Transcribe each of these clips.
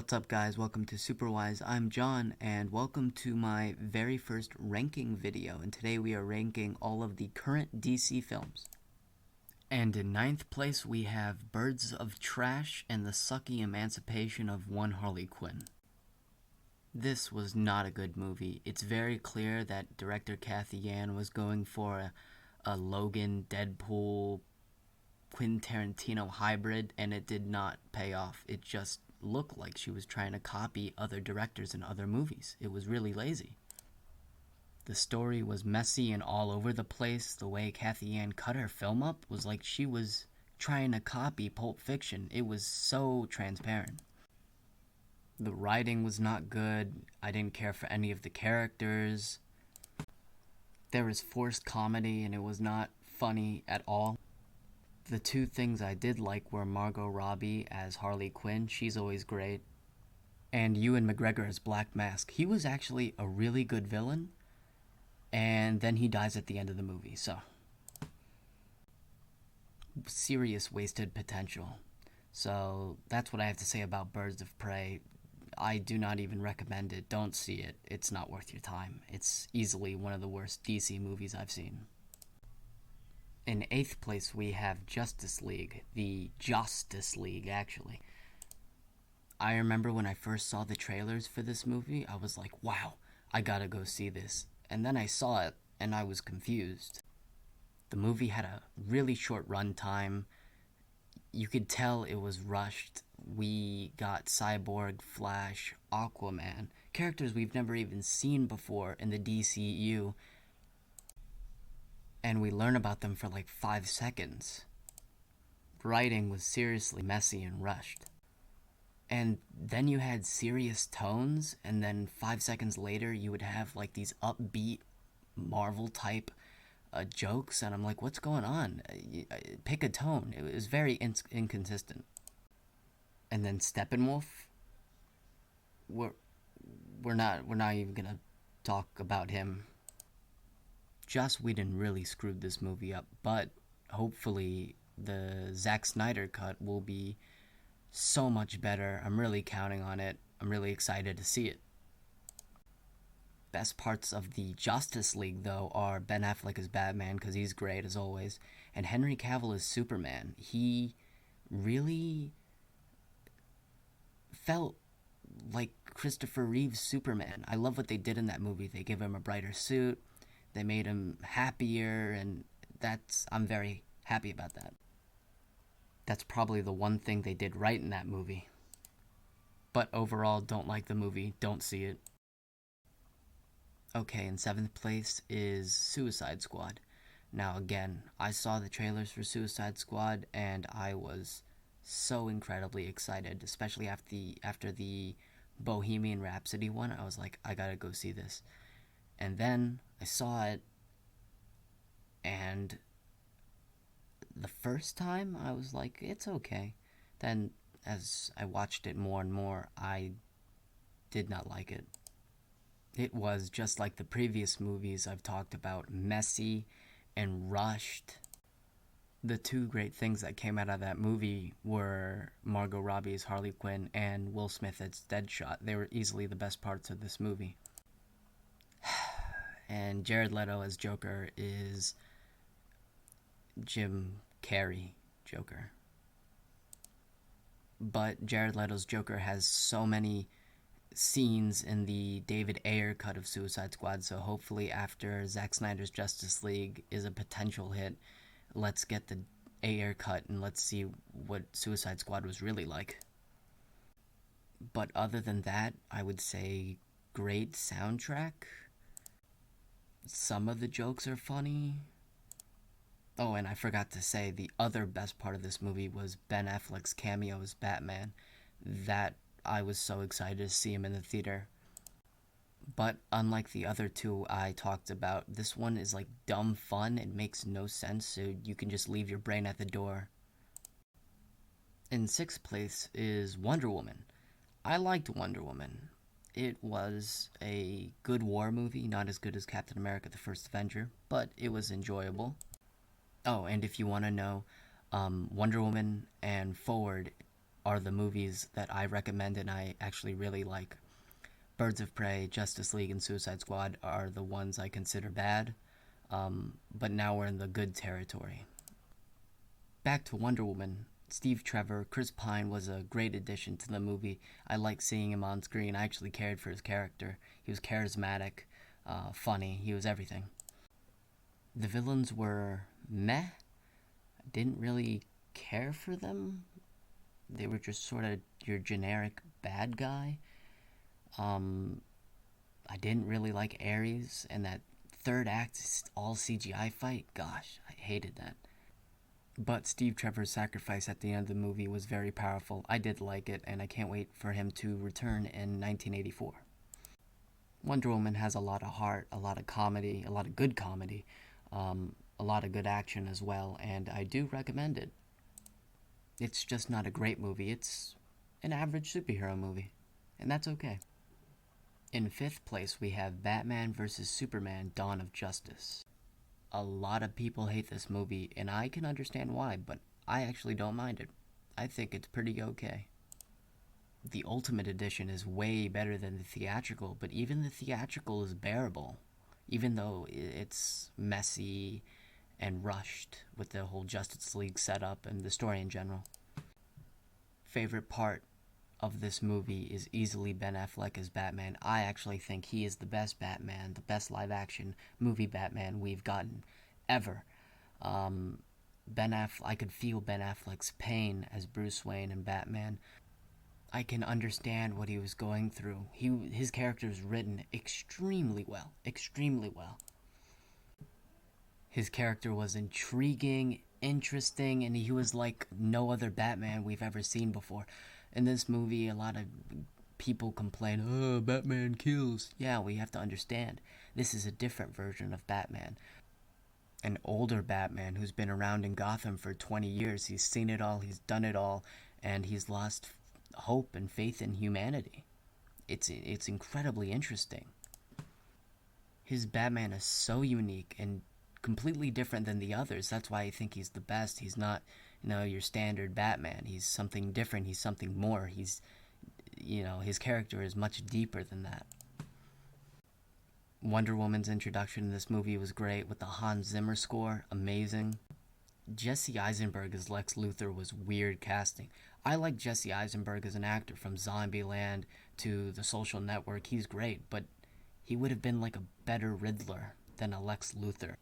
What's up, guys? Welcome to Superwise. I'm John, and welcome to my very first ranking video. And today we are ranking all of the current DC films. And in ninth place, we have Birds of Trash and the Sucky Emancipation of One Harley Quinn. This was not a good movie. It's very clear that director Cathy Yan was going for a Logan, Deadpool, Quentin Tarantino hybrid, and it did not pay off. It just looked like she was trying to copy other directors in other movies. It was really lazy. The story was messy and all over the place. The way Cathy Yan cut her film up was like she was trying to copy Pulp Fiction. It was so transparent. The writing was not good. I didn't care for any of the characters. There was forced comedy and it was not funny at all. The two things I did like were Margot Robbie as Harley Quinn. She's always great. And Ewan McGregor as Black Mask. He was actually a really good villain. And then he dies at the end of the movie, so serious wasted potential. So that's what I have to say about Birds of Prey. I do not even recommend it. Don't see it. It's not worth your time. It's easily one of the worst DC movies I've seen. In eighth place, we have Justice League. The Justice League, actually. I remember when I first saw the trailers for this movie, I was like, wow, I gotta go see this. And then I saw it, and I was confused. The movie had a really short runtime. You could tell it was rushed. We got Cyborg, Flash, Aquaman, characters we've never even seen before in the DCU, and we learn about them for like 5 seconds. Writing was seriously messy and rushed. And then you had serious tones, and then 5 seconds later you would have like these upbeat Marvel type jokes, and I'm like, what's going on? Pick a tone. It was very inconsistent. And then Steppenwolf, we're not even gonna talk about him. Joss Whedon really screwed this movie up, but hopefully the Zack Snyder cut will be so much better. I'm really counting on it. I'm really excited to see it. Best parts of the Justice League, though, are Ben Affleck as Batman, because he's great as always, and Henry Cavill as Superman. He really felt like Christopher Reeve's Superman. I love what they did in that movie. They gave him a brighter suit. They made him happier, and I'm very happy about that. That's probably the one thing they did right in that movie. But overall, don't like the movie. Don't see it. Okay, in seventh place is Suicide Squad. Now again, I saw the trailers for Suicide Squad, and I was so incredibly excited, especially after the Bohemian Rhapsody one. I was like, I gotta go see this. And then I saw it, and the first time I was like, it's okay. Then as I watched it more and more, I did not like it. It was just like the previous movies I've talked about, messy and rushed. The two great things that came out of that movie were Margot Robbie as Harley Quinn and Will Smith as Deadshot. They were easily the best parts of this movie. And Jared Leto as Joker is Jim Carrey Joker. But Jared Leto's Joker has so many scenes in the David Ayer cut of Suicide Squad, so hopefully after Zack Snyder's Justice League is a potential hit, let's get the Ayer cut and let's see what Suicide Squad was really like. But other than that, I would say great soundtrack. Some of the jokes are funny. Oh, and I forgot to say, the other best part of this movie was Ben Affleck's cameo as Batman. That I was so excited to see him in the theater. But unlike the other two I talked about, this one is like dumb fun. It makes no sense, so you can just leave your brain at the door. In sixth place is Wonder Woman. I liked Wonder Woman. It was a good war movie, not as good as Captain America the First Avenger, but it was enjoyable. Oh, and if you want to know, Wonder Woman and Forward are the movies that I recommend and I actually really like. Birds of Prey, Justice League, and Suicide Squad are the ones I consider bad, but now we're in the good territory. Back to Wonder Woman. Steve Trevor, Chris Pine was a great addition to the movie. I liked seeing him on screen. I actually cared for his character. He was charismatic, funny. He was everything. The villains were meh. I didn't really care for them. They were just sort of your generic bad guy. I didn't really like Ares, and that third act, all CGI fight. Gosh, I hated that. But Steve Trevor's sacrifice at the end of the movie was very powerful. I did like it, and I can't wait for him to return in 1984. Wonder Woman has a lot of heart, a lot of comedy, a lot of good comedy, a lot of good action as well, and I do recommend it. It's just not a great movie. It's an average superhero movie, and that's okay. In fifth place, we have Batman vs. Superman: Dawn of Justice. A lot of people hate this movie, and I can understand why, but I actually don't mind it. I think it's pretty okay. The Ultimate Edition is way better than the theatrical, but even the theatrical is bearable, even though it's messy and rushed with the whole Justice League setup and the story in general. Favorite part of this movie is easily Ben Affleck as Batman. I actually think he is the best Batman, the best live-action movie Batman we've gotten ever. I could feel Ben Affleck's pain as Bruce Wayne and Batman. I can understand what he was going through. His character is written extremely well, extremely well. His character was intriguing, interesting, and he was like no other Batman we've ever seen before. In this movie, a lot of people complain, oh, Batman kills. Yeah, we have to understand. This is a different version of Batman. An older Batman who's been around in Gotham for 20 years. He's seen it all, he's done it all, and he's lost hope and faith in humanity. It's incredibly interesting. His Batman is so unique and completely different than the others. That's why I think he's the best. He's not, your standard Batman. He's something different. He's something more. His character is much deeper than that. Wonder Woman's introduction in this movie was great with the Hans Zimmer score. Amazing. Jesse Eisenberg as Lex Luthor was weird casting. I like Jesse Eisenberg as an actor, from Zombieland to The Social Network. He's great, but he would have been like a better Riddler than a Lex Luthor.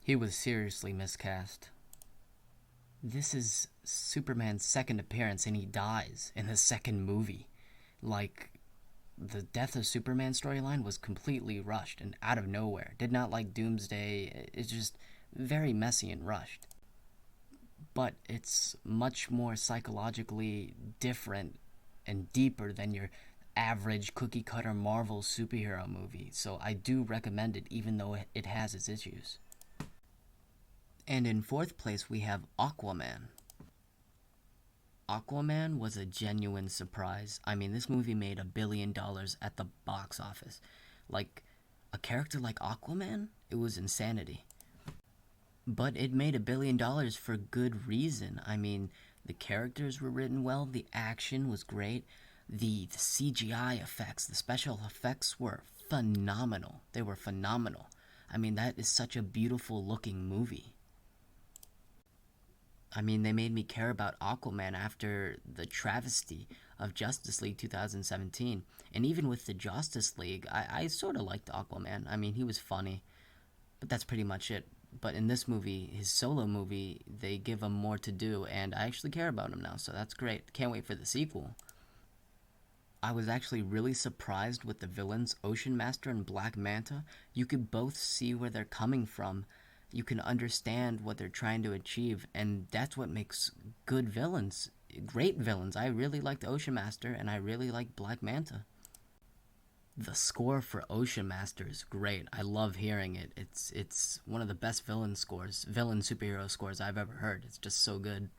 He was seriously miscast. This is Superman's second appearance, and he dies in the second movie. The death of Superman storyline was completely rushed and out of nowhere. Did not like Doomsday. It's just very messy and rushed. But it's much more psychologically different and deeper than your average cookie-cutter Marvel superhero movie. So I do recommend it, even though it has its issues. And in fourth place, we have Aquaman. Aquaman was a genuine surprise. I mean, this movie made $1 billion at the box office. A character like Aquaman? It was insanity. But it made $1 billion for good reason. I mean, the characters were written well, the action was great, the CGI effects, the special effects were phenomenal. They were phenomenal. I mean, that is such a beautiful looking movie. I mean, they made me care about Aquaman after the travesty of Justice League 2017. And even with the Justice League, I sort of liked Aquaman. I mean, he was funny, but that's pretty much it. But in this movie, his solo movie, they give him more to do, and I actually care about him now, so that's great. Can't wait for the sequel. I was actually really surprised with the villains, Ocean Master and Black Manta. You could both see where they're coming from. You can understand what they're trying to achieve, and that's what makes good villains, great villains. I really liked Ocean Master, and I really liked Black Manta. The score for Ocean Master is great. I love hearing it. It's one of the best villain superhero scores I've ever heard. It's just so good.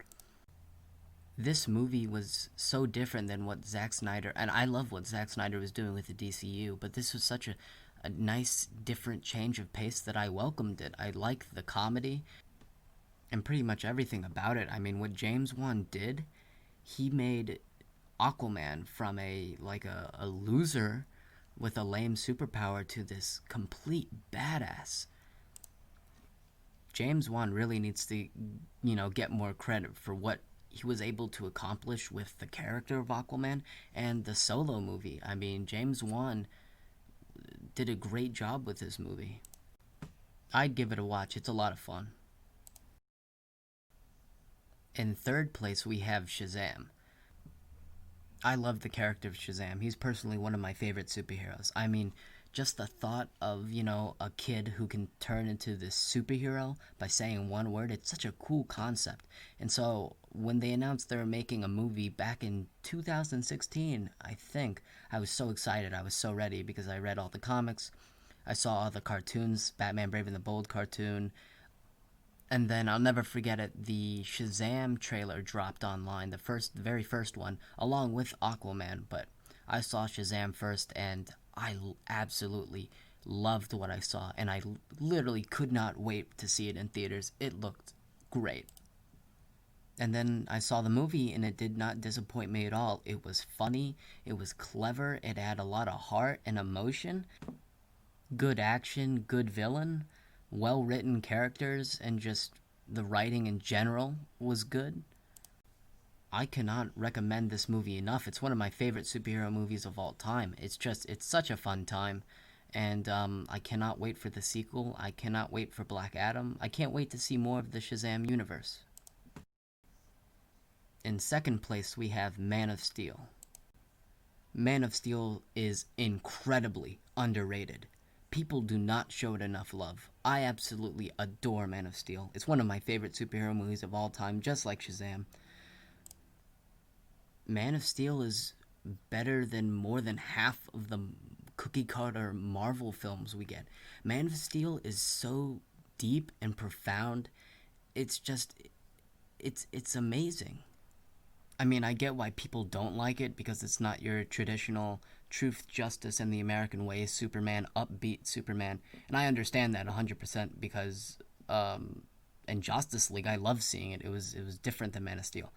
This movie was so different than what Zack Snyder, and I love what Zack Snyder was doing with the DCU, but this was such a nice, different change of pace that I welcomed it. I liked the comedy and pretty much everything about it. I mean, what James Wan did, He made Aquaman from a loser with a lame superpower to this complete badass. James Wan really needs to, get more credit for what he was able to accomplish with the character of Aquaman and the Solo movie. I mean, James Wan did a great job with this movie. I'd give it a watch. It's a lot of fun. In third place, we have Shazam. I love the character of Shazam. He's personally one of my favorite superheroes. I mean, just the thought of, a kid who can turn into this superhero by saying one word, it's such a cool concept. And so when they announced they were making a movie back in 2016, I think, I was so excited. I was so ready because I read all the comics. I saw all the cartoons, Batman Brave and the Bold cartoon, and then I'll never forget it. The Shazam trailer dropped online, the very first one, along with Aquaman. But I saw Shazam first, and I absolutely loved what I saw, and I literally could not wait to see it in theaters. It looked great. And then I saw the movie, and it did not disappoint me at all. It was funny, it was clever, it had a lot of heart and emotion, good action, good villain, well written characters, and just the writing in general was good. I cannot recommend this movie enough. It's one of my favorite superhero movies of all time. It's such a fun time. And I cannot wait for the sequel. I cannot wait for Black Adam. I can't wait to see more of the Shazam universe. In second place, we have Man of Steel. Man of Steel is incredibly underrated. People do not show it enough love. I absolutely adore Man of Steel. It's one of my favorite superhero movies of all time, just like Shazam. Man of Steel is better than more than half of the cookie cutter Marvel films we get. Man of Steel is so deep and profound. It's amazing. I mean, I get why people don't like it because it's not your traditional truth, justice, and the American way Superman, upbeat Superman. And I understand that 100% because in Justice League, I love seeing it. It was different than Man of Steel.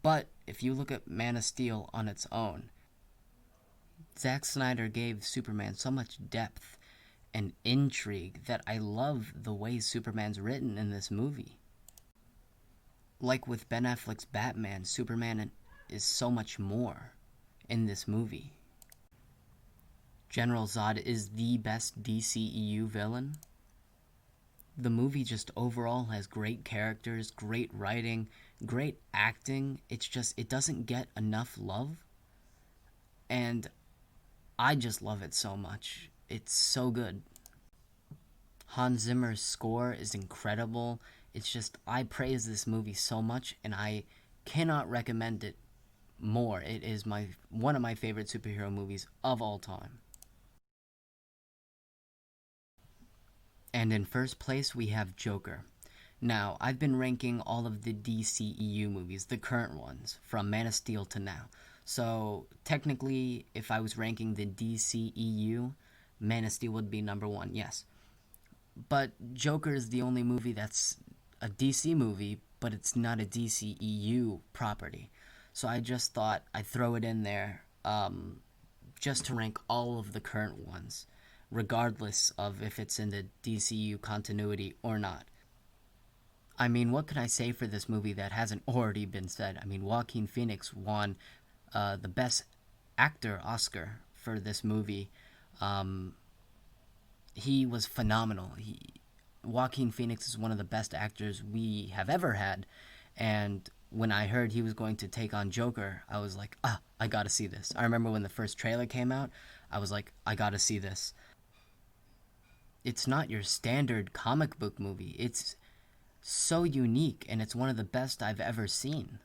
But if you look at Man of Steel on its own, Zack Snyder gave Superman so much depth and intrigue that I love the way Superman's written in this movie. Like with Ben Affleck's Batman, Superman is so much more in this movie. General Zod is the best DCEU villain. The movie just overall has great characters, great writing, great acting. It doesn't get enough love. And I just love it so much. It's so good. Hans Zimmer's score is incredible. I praise this movie so much, and I cannot recommend it more. It is one of my favorite superhero movies of all time. And in first place, we have Joker. Now, I've been ranking all of the DCEU movies, the current ones, from Man of Steel to now. So, technically, if I was ranking the DCEU, Man of Steel would be number one, yes. But Joker is the only movie that's a DC movie, but it's not a DCEU property. So I just thought I'd throw it in there just to rank all of the current ones, regardless of if it's in the DCU continuity or not. I mean, what can I say for this movie that hasn't already been said? I mean, Joaquin Phoenix won the Best Actor Oscar for this movie. He was phenomenal. Joaquin Phoenix is one of the best actors we have ever had, and when I heard he was going to take on Joker, I was like, I gotta see this. I remember when the first trailer came out, I was like, I gotta see this. It's not your standard comic book movie. It's so unique, and it's one of the best I've ever seen.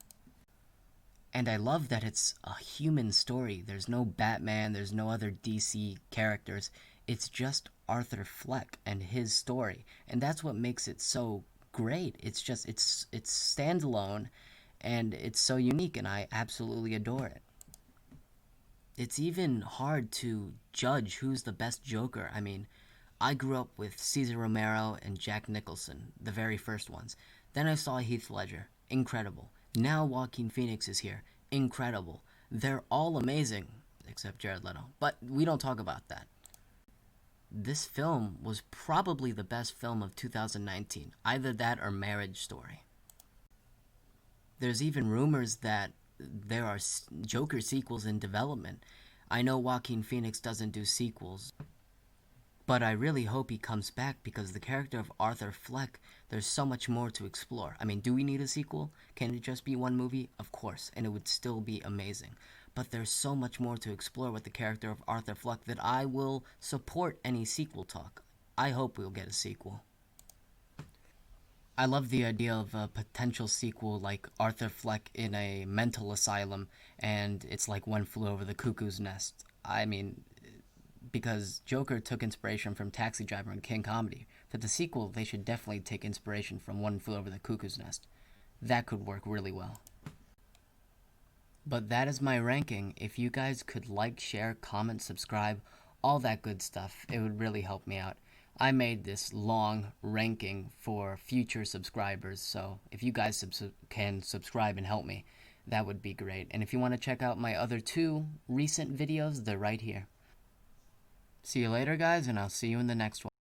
And I love that it's a human story. There's no Batman, there's no other DC characters. It's just Arthur Fleck and his story. And that's what makes it so great. It's standalone, and it's so unique, and I absolutely adore it. It's even hard to judge who's the best Joker. I mean, I grew up with Cesar Romero and Jack Nicholson, the very first ones. Then I saw Heath Ledger. Incredible. Now Joaquin Phoenix is here. incredible. They're all amazing, except Jared Leto. But we don't talk about that. This film was probably the best film of 2019. Either that or Marriage Story. There's even rumors that there are Joker sequels in development. I know Joaquin Phoenix doesn't do sequels, but I really hope he comes back because the character of Arthur Fleck, there's so much more to explore. I mean, do we need a sequel? Can it just be one movie? Of course, and it would still be amazing. But there's so much more to explore with the character of Arthur Fleck that I will support any sequel talk. I hope we'll get a sequel. I love the idea of a potential sequel like Arthur Fleck in a mental asylum and it's like One Flew Over the Cuckoo's Nest. I mean, because Joker took inspiration from Taxi Driver and King Comedy. For the sequel, they should definitely take inspiration from One Flew Over the Cuckoo's Nest. That could work really well. But that is my ranking. If you guys could like, share, comment, subscribe, all that good stuff, it would really help me out. I made this long ranking for future subscribers, so if you guys can subscribe and help me, that would be great. And if you want to check out my other 2 recent videos, they're right here. See you later, guys, and I'll see you in the next one.